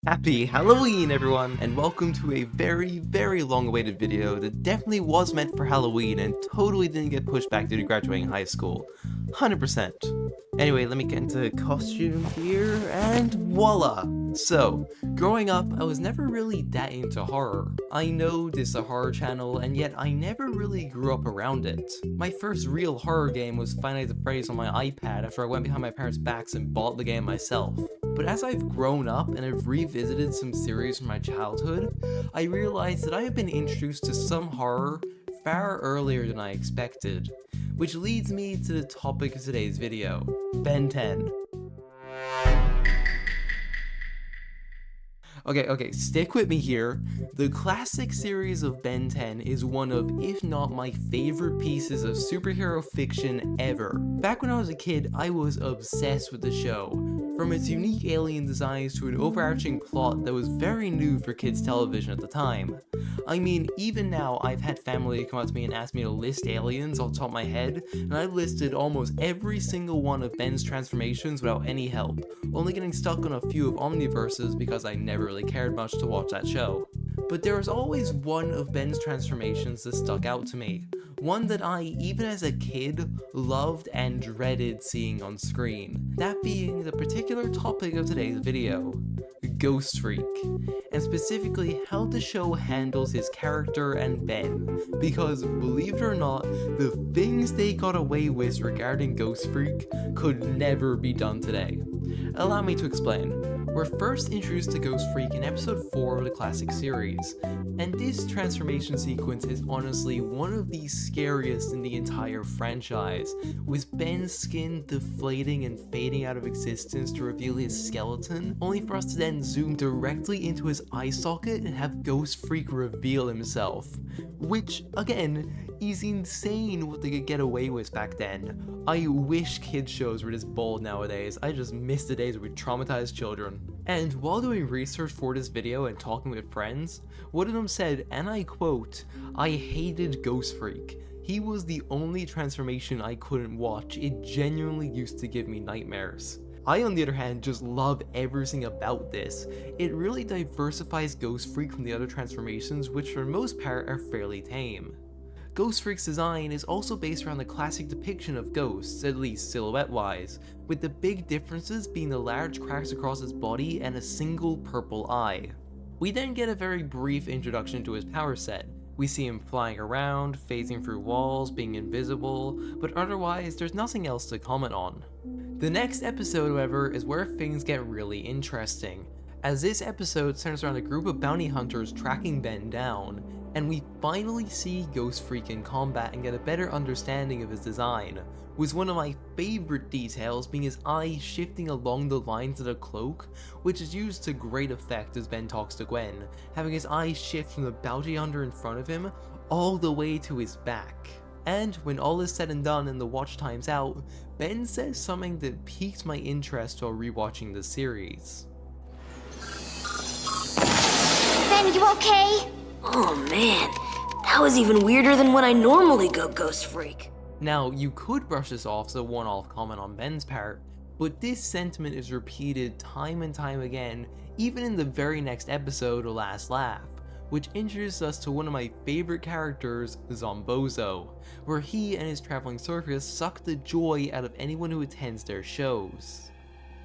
Happy Halloween, everyone, and welcome to a very long-awaited video that definitely was meant for Halloween and totally didn't get pushed back due to graduating high school. 100%. Anyway, let me get into costume here, and voila! So, growing up, I was never really that into horror. I know this is a horror channel, and yet I never really grew up around it. My first real horror game was Five Nights at Freddy's on my iPad after I went behind my parents' backs and bought the game myself. But as I've grown up and have revisited some series from my childhood, I realized that I have been introduced to some horror far earlier than I expected. Which leads me to the topic of today's video, Ben 10. Okay, stick with me here. The classic series of Ben 10 is one of, if not my favorite pieces of superhero fiction ever. Back when I was a kid, I was obsessed with the show. From its unique alien designs to an overarching plot that was very new for kids television at the time. I mean, even now, I've had family come up to me and ask me to list aliens off the top of my head, and I've listed almost every single one of Ben's transformations without any help, only getting stuck on a few of Omniverses because I never really cared much to watch that show. But there was always one of Ben's transformations that stuck out to me. One that I, even as a kid, loved and dreaded seeing on screen. That being the particular topic of today's video, Ghostfreak, and specifically how the show handles his character and Ben, because believe it or not, the things they got away with regarding Ghostfreak could never be done today. Allow me to explain. We're first introduced to Ghostfreak in episode 4 of the classic series, and this transformation sequence is honestly one of the scariest in the entire franchise, with Ben's skin deflating and fading out of existence to reveal his skeleton, only for us to then zoom directly into his eye socket and have Ghostfreak reveal himself. Which, again, is insane what they could get away with back then. I wish kids shows were this bold nowadays. I just miss the days where we traumatized children. And while doing research for this video and talking with friends, one of them said, and I quote, "I hated Ghostfreak. He was the only transformation I couldn't watch. It genuinely used to give me nightmares." I, on the other hand, just love everything about this. It really diversifies Ghostfreak from the other transformations, which for the most part are fairly tame. Ghostfreak's design is also based around the classic depiction of ghosts, at least silhouette-wise, with the big differences being the large cracks across his body and a single purple eye. We then get a very brief introduction to his power set. We see him flying around, phasing through walls, being invisible, but otherwise there's nothing else to comment on. The next episode, however, is where things get really interesting, as this episode centers around a group of bounty hunters tracking Ben down, and we finally see Ghostfreak in combat and get a better understanding of his design, with one of my favorite details being his eyes shifting along the lines of the cloak, which is used to great effect as Ben talks to Gwen, having his eyes shift from the bounty hunter in front of him all the way to his back. And when all is said and done and the watch time's out, Ben says something that piqued my interest while rewatching the series. Ben, you okay? Oh man, that was even weirder than when I normally go Ghostfreak. Now, you could brush this off as a one-off comment on Ben's part, but this sentiment is repeated time and time again, even in the very next episode, The Last Laugh, which introduces us to one of my favorite characters, Zombozo, where he and his traveling circus suck the joy out of anyone who attends their shows.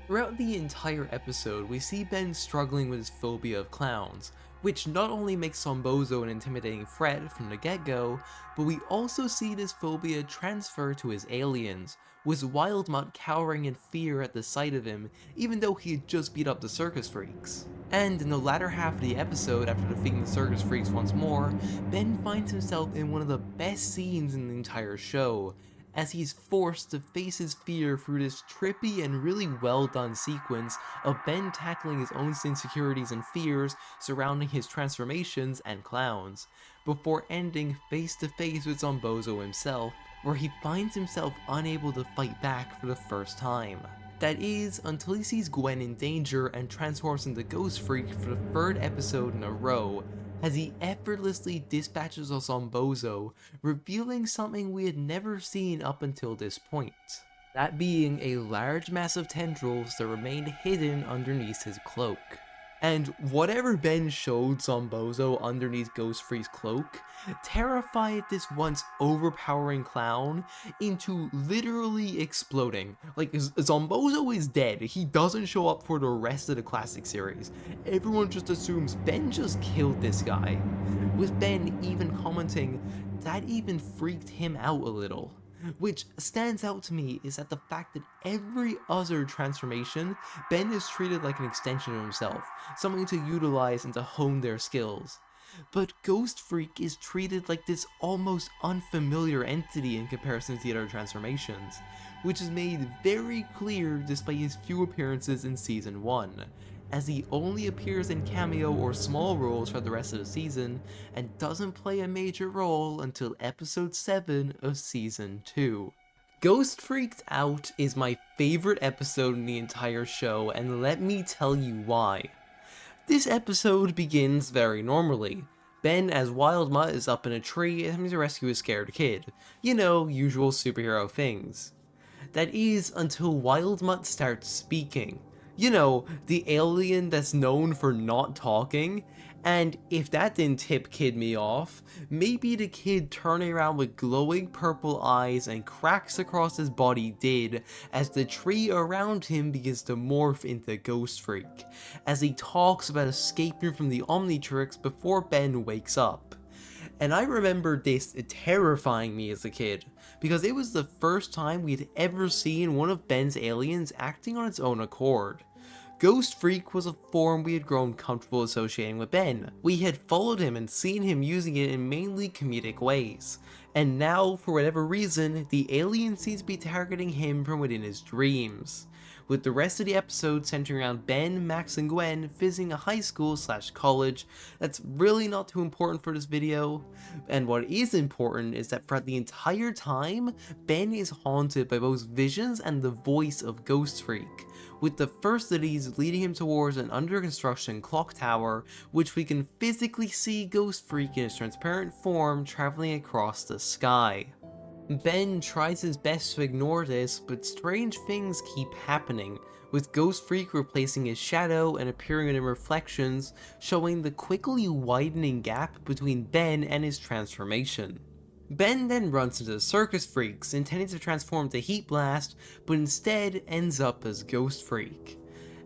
Throughout the entire episode, we see Ben struggling with his phobia of clowns, which not only makes Zombozo an intimidating threat from the get-go, but we also see this phobia transfer to his aliens, with Wildmutt cowering in fear at the sight of him, even though he had just beat up the circus freaks. And in the latter half of the episode, after defeating the circus freaks once more, Ben finds himself in one of the best scenes in the entire show, as he's forced to face his fear through this trippy and really well done sequence of Ben tackling his own insecurities and fears surrounding his transformations and clowns, before ending face to face with Zombozo himself, where he finds himself unable to fight back for the first time. That is, until he sees Gwen in danger and transforms into Ghostfreak for the third episode in a row, as he effortlessly dispatches a Zombozo, revealing something we had never seen up until this point. That being a large mass of tendrils that remained hidden underneath his cloak. And whatever Ben showed Zombozo underneath Ghostfreak's cloak terrified this once overpowering clown into literally exploding. Like, Zombozo is dead, he doesn't show up for the rest of the classic series. Everyone just assumes Ben just killed this guy, with Ben even commenting that even freaked him out a little. Which stands out to me is that the fact that every other transformation, Ben is treated like an extension of himself, something to utilize and to hone their skills. But Ghostfreak is treated like this almost unfamiliar entity in comparison to the other transformations, which is made very clear despite his few appearances in Season 1, as he only appears in cameo or small roles for the rest of the season, and doesn't play a major role until episode 7 of Season 2. Ghost Freaked Out is my favorite episode in the entire show, and let me tell you why. This episode begins very normally. Ben as Wild Mutt is up in a tree and having to rescue a scared kid. You know, usual superhero things. That is until Wild Mutt starts speaking. You know, the alien that's known for not talking, and if that didn't tip Kid me off, maybe the kid turning around with glowing purple eyes and cracks across his body did, as the tree around him begins to morph into Ghostfreak, as he talks about escaping from the Omnitrix before Ben wakes up. And I remember this terrifying me as a kid, because it was the first time we'd ever seen one of Ben's aliens acting on its own accord. Ghostfreak was a form we had grown comfortable associating with Ben. We had followed him and seen him using it in mainly comedic ways. And now, for whatever reason, the alien seems to be targeting him from within his dreams, with the rest of the episode centering around Ben, Max, and Gwen visiting a high school/college that's really not too important for this video. And what is important is that throughout the entire time, Ben is haunted by both visions and the voice of Ghostfreak, with the first of these leading him towards an under construction clock tower, which we can physically see Ghostfreak in his transparent form traveling across the sky. Ben tries his best to ignore this, but strange things keep happening, with Ghostfreak replacing his shadow and appearing in reflections, showing the quickly widening gap between Ben and his transformation. Ben then runs into the circus freaks, intending to transform to Heat Blast, but instead ends up as Ghostfreak.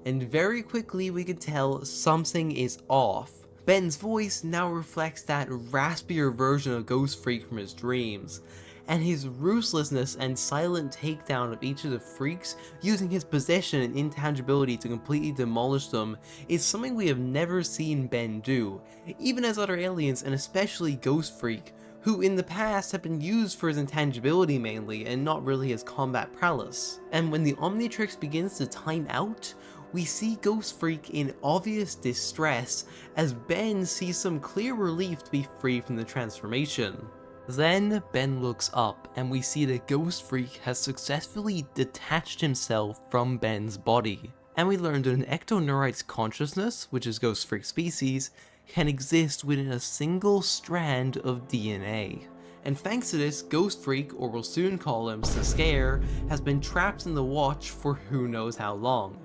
And very quickly we can tell something is off. Ben's voice now reflects that raspier version of Ghostfreak from his dreams, and his ruthlessness and silent takedown of each of the freaks, using his possession and intangibility to completely demolish them, is something we have never seen Ben do, even as other aliens and especially Ghostfreak, who in the past have been used for his intangibility mainly and not really his combat prowess. And when the Omnitrix begins to time out, we see Ghostfreak in obvious distress as Ben sees some clear relief to be free from the transformation. Then Ben looks up and we see that Ghostfreak has successfully detached himself from Ben's body. And we learned that an ectoneurite's consciousness, which is Ghostfreak's species, can exist within a single strand of DNA. And thanks to this, Ghostfreak, or we'll soon call him Scare, has been trapped in the Watch for who knows how long.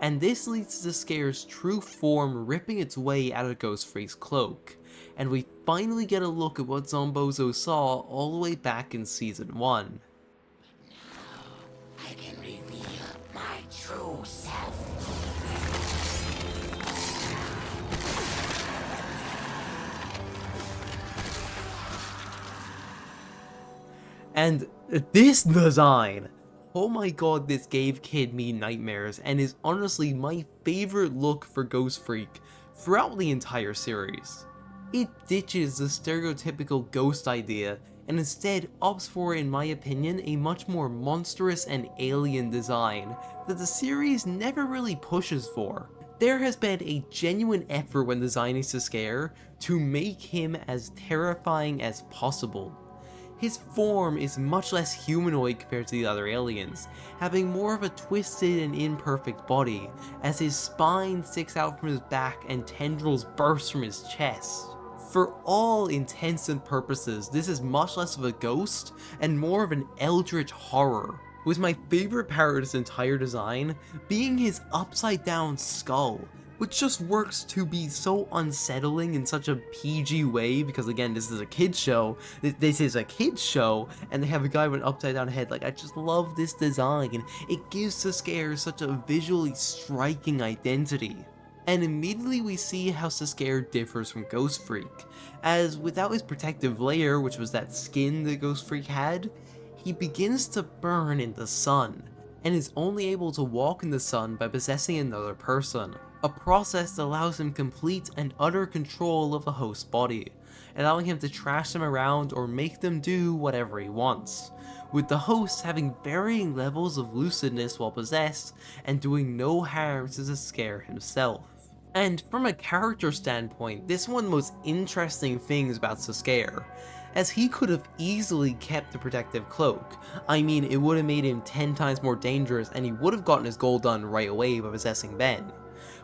And this leads to Scare's true form ripping its way out of Ghostfreak's cloak. And we finally get a look at what Zombozo saw all the way back in Season 1. Now I can reveal my true self. And this design, oh my god, this gave Kid me nightmares and is honestly my favorite look for Ghostfreak throughout the entire series. It ditches the stereotypical ghost idea and instead opts for, in my opinion, a much more monstrous and alien design that the series never really pushes for. There has been a genuine effort when designing Scare to make him as terrifying as possible. His form is much less humanoid compared to the other aliens, having more of a twisted and imperfect body, as his spine sticks out from his back and tendrils burst from his chest. For all intents and purposes, this is much less of a ghost and more of an eldritch horror, with my favorite part of this entire design being his upside down skull, which just works to be so unsettling in such a PG way, because again, this is a kid's show, and they have a guy with an upside down head. Like, I just love this design, and it gives the scare such a visually striking identity. And immediately we see how Sascare differs from Ghostfreak, as without his protective layer, which was that skin that Ghostfreak had, he begins to burn in the sun, and is only able to walk in the sun by possessing another person, a process that allows him complete and utter control of the host's body, allowing him to trash them around or make them do whatever he wants, with the host having varying levels of lucidness while possessed and doing no harm to Sascare himself. And from a character standpoint, this is one of the most interesting things about Sascare, as he could have easily kept the protective cloak. I mean, it would have made him 10 times more dangerous, and he would have gotten his goal done right away by possessing Ben.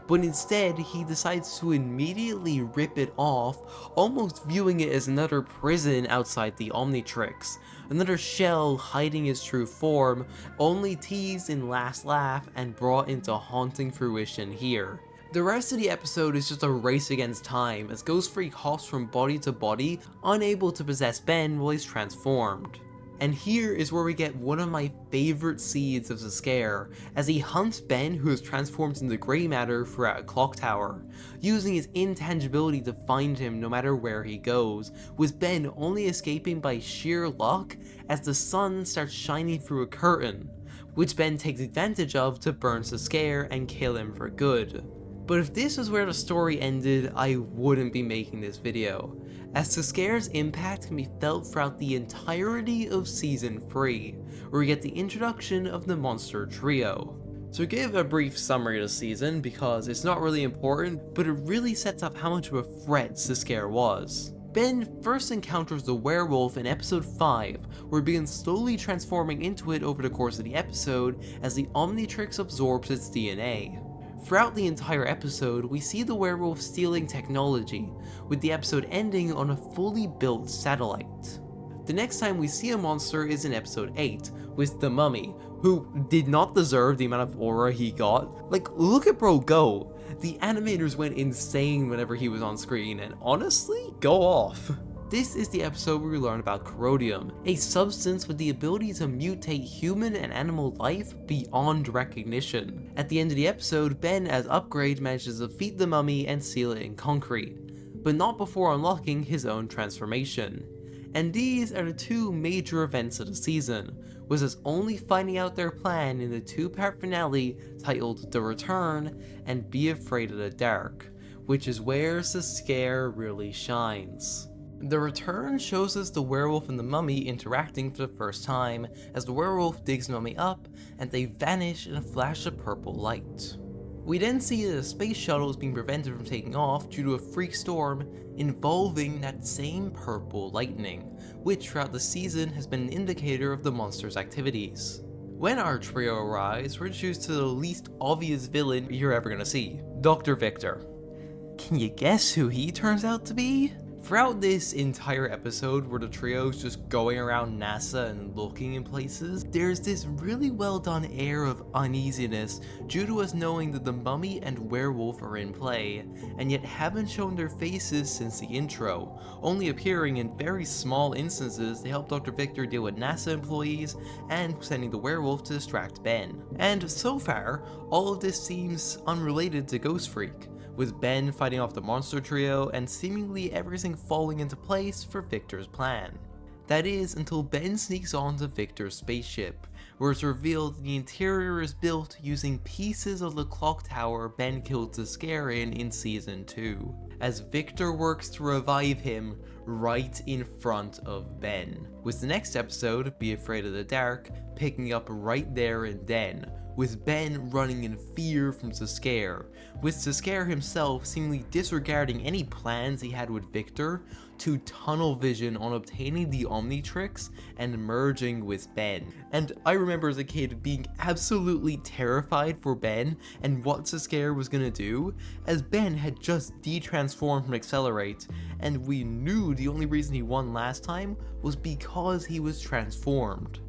But instead, he decides to immediately rip it off, almost viewing it as another prison outside the Omnitrix, another shell hiding his true form, only teased in Last Laugh and brought into haunting fruition here. The rest of the episode is just a race against time, as Ghostfreak hops from body to body, unable to possess Ben while he's transformed. And here is where we get one of my favorite seeds of the scare, as he hunts Ben, who is transformed into grey matter, throughout a clock tower, using his intangibility to find him no matter where he goes, with Ben only escaping by sheer luck as the sun starts shining through a curtain, which Ben takes advantage of to burn the scare and kill him for good. But if this was where the story ended, I wouldn't be making this video, as the scare's impact can be felt throughout the entirety of Season 3, where we get the introduction of the monster trio. To give a brief summary of the season, because it's not really important, but it really sets up how much of a threat the scare was. Ben first encounters the werewolf in episode 5, where he begins slowly transforming into it over the course of the episode as the Omnitrix absorbs its DNA. Throughout the entire episode, we see the werewolf stealing technology, with the episode ending on a fully built satellite. The next time we see a monster is in episode 8, with the mummy, who did not deserve the amount of aura he got. Like, look at bro go. The animators went insane whenever he was on screen, and honestly, go off. This is the episode where we learn about corrodium, a substance with the ability to mutate human and animal life beyond recognition. At the end of the episode, Ben as Upgrade manages to defeat the mummy and seal it in concrete, but not before unlocking his own transformation. And these are the two major events of the season, with us only finding out their plan in the 2-part finale titled The Return and Be Afraid of the Dark, which is where the scare really shines. The Return shows us the werewolf and the mummy interacting for the first time, as the werewolf digs the mummy up, and they vanish in a flash of purple light. We then see that a space shuttle is being prevented from taking off due to a freak storm involving that same purple lightning, which throughout the season has been an indicator of the monster's activities. When our trio arrives, we're introduced to the least obvious villain you're ever gonna see, Dr. Victor. Can you guess who he turns out to be? Throughout this entire episode where the trio's just going around NASA and looking in places, there's this really well done air of uneasiness due to us knowing that the mummy and werewolf are in play, and yet haven't shown their faces since the intro, only appearing in very small instances to help Dr. Victor deal with NASA employees and sending the werewolf to distract Ben. And so far, all of this seems unrelated to Ghostfreak, with Ben fighting off the monster trio and seemingly everything falling into place for Victor's plan. That is, until Ben sneaks onto Victor's spaceship, where it's revealed the interior is built using pieces of the clock tower Ben killed the scare in Season 2, as Victor works to revive him right in front of Ben, with the next episode, Be Afraid of the Dark, picking up right there and then, with Ben running in fear from Sascare, with Sascare himself seemingly disregarding any plans he had with Victor to tunnel vision on obtaining the Omnitrix and merging with Ben. And I remember as a kid being absolutely terrified for Ben and what Sascare was gonna do, as Ben had just de-transformed from Accelerate, and we knew the only reason he won last time was because he was transformed.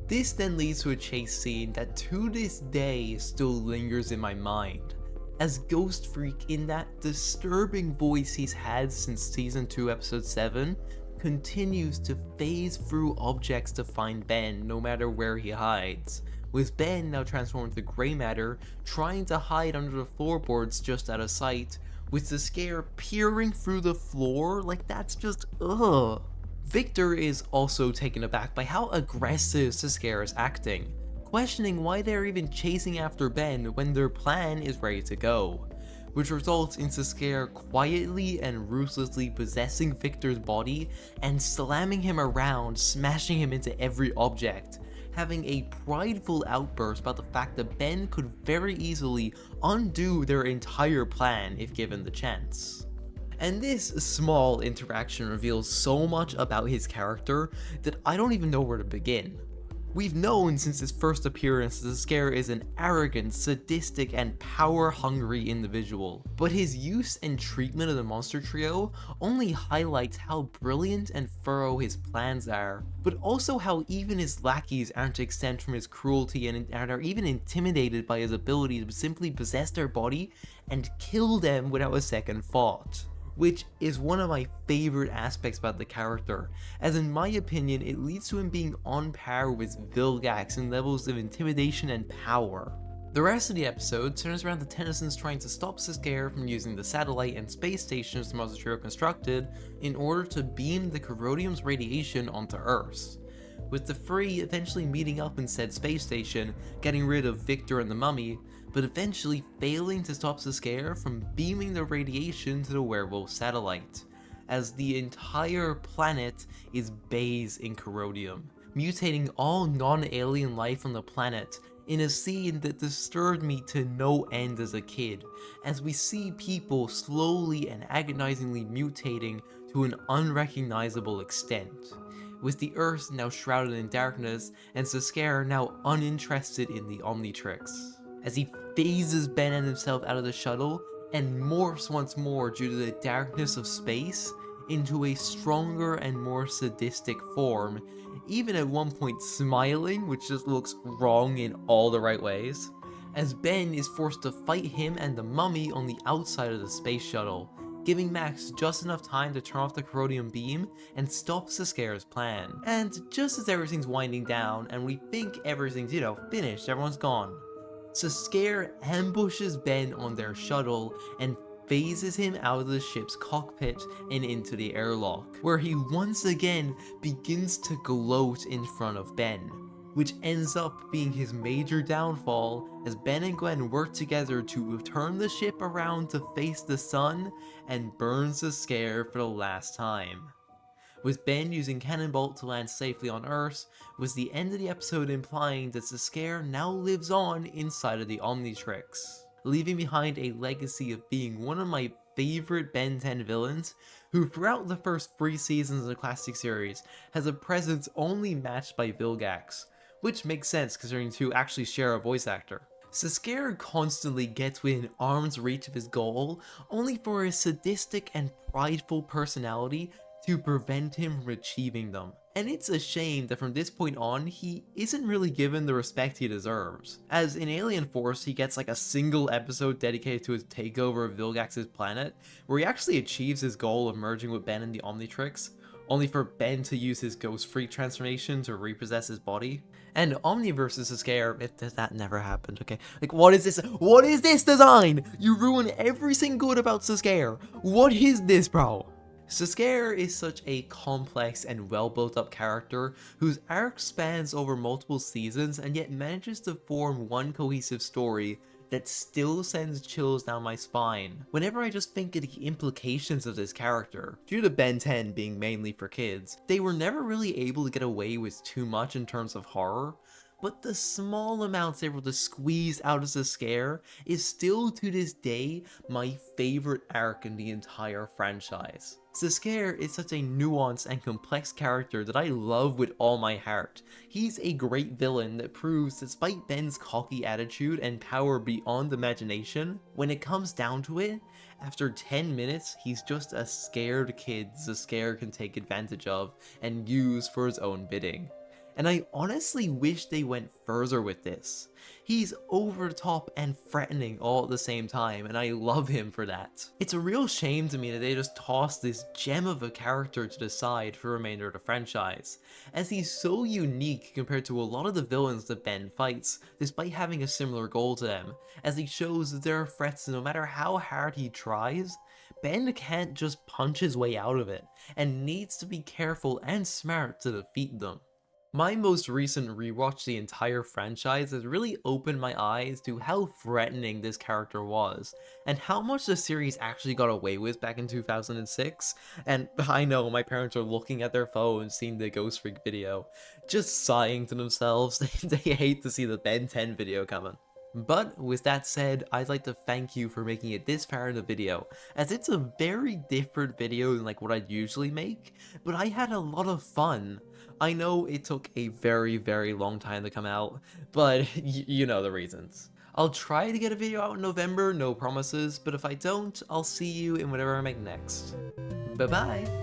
This then leads to a chase scene that to this day still lingers in my mind, as Ghostfreak, in that disturbing voice he's had since season 2 episode 7, continues to phase through objects to find Ben no matter where he hides, with Ben now transformed to grey matter, trying to hide under the floorboards just out of sight, with the scare peering through the floor. Like, that's just ugh. Victor is also taken aback by how aggressive Scare is acting, questioning why they're even chasing after Ben when their plan is ready to go, which results in Scare quietly and ruthlessly possessing Victor's body and slamming him around, smashing him into every object, having a prideful outburst about the fact that Ben could very easily undo their entire plan if given the chance. And this small interaction reveals so much about his character that I don't even know where to begin. We've known since his first appearance that Scare is an arrogant, sadistic, and power-hungry individual, but his use and treatment of the monster trio only highlights how brilliant and thorough his plans are, but also how even his lackeys aren't exempt from his cruelty and are even intimidated by his ability to simply possess their body and kill them without a second thought, which is one of my favorite aspects about the character, as in my opinion it leads to him being on par with Vilgax in levels of intimidation and power. The rest of the episode turns around the Tennysons trying to stop Scare from using the satellite and space stations the monster trio constructed in order to beam the corrodium's radiation onto Earth, with the three eventually meeting up in said space station, getting rid of Victor and the mummy, but eventually failing to stop Scare from beaming the radiation to the werewolf satellite, as the entire planet is bathed in corrodium, mutating all non-alien life on the planet in a scene that disturbed me to no end as a kid, as we see people slowly and agonizingly mutating to an unrecognizable extent, with the Earth now shrouded in darkness and Scare now uninterested in the Omnitrix, as he phases Ben and himself out of the shuttle and morphs once more due to the darkness of space into a stronger and more sadistic form, even at one point smiling, which just looks wrong in all the right ways, as Ben is forced to fight him and the mummy on the outside of the space shuttle, giving Max just enough time to turn off the corrodium beam and stop Scare's plan. And just as everything's winding down and we think everything's, finished, everyone's gone, Scare ambushes Ben on their shuttle and phases him out of the ship's cockpit and into the airlock, where he once again begins to gloat in front of Ben, which ends up being his major downfall as Ben and Gwen work together to turn the ship around to face the sun and burn Scare for the last time, with Ben using Cannonbolt to land safely on Earth, with the end of the episode implying that Scare now lives on inside of the Omnitrix, leaving behind a legacy of being one of my favorite Ben 10 villains, who throughout the first 3 seasons of the classic series has a presence only matched by Vilgax, which makes sense considering the two actually share a voice actor. Scare constantly gets within arm's reach of his goal, only for his sadistic and prideful personality to prevent him from achieving them. And it's a shame that from this point on, he isn't really given the respect he deserves, as in Alien Force he gets like a single episode dedicated to his takeover of Vilgax's planet, where he actually achieves his goal of merging with Ben in the Omnitrix, only for Ben to use his Ghostfreak transformation to repossess his body. And Omniverse is Scare, that never happened, okay? Like, what is this? What is this design? You ruin everything good about Scare. What is this, bro? Scare is such a complex and well built up character whose arc spans over multiple seasons and yet manages to form one cohesive story that still sends chills down my spine whenever I just think of the implications of this character. Due to Ben 10 being mainly for kids, they were never really able to get away with too much in terms of horror, but the small amounts they were able to squeeze out of Scare is still to this day my favorite arc in the entire franchise. Scare is such a nuanced and complex character that I love with all my heart. He's a great villain that proves, despite Ben's cocky attitude and power beyond imagination, when it comes down to it, after 10 minutes, he's just a scared kid Scare can take advantage of and use for his own bidding. And I honestly wish they went further with this. He's over the top and threatening all at the same time, and I love him for that. It's a real shame to me that they just tossed this gem of a character to the side for the remainder of the franchise, as he's so unique compared to a lot of the villains that Ben fights, despite having a similar goal to them, as he shows that there are threats no matter how hard he tries, Ben can't just punch his way out of it, and needs to be careful and smart to defeat them. My most recent rewatch to the entire franchise has really opened my eyes to how threatening this character was, and how much the series actually got away with back in 2006, and I know my parents are looking at their phones seeing the Ghostfreak video, just sighing to themselves. They hate to see the Ben 10 video coming. But with that said, I'd like to thank you for making it this far in the video, as it's a very different video than like what I'd usually make, but I had a lot of fun. I know it took a very long time to come out, but you know the reasons. I'll try to get a video out in November, no promises, but if I don't, I'll see you in whatever I make next. Bye bye!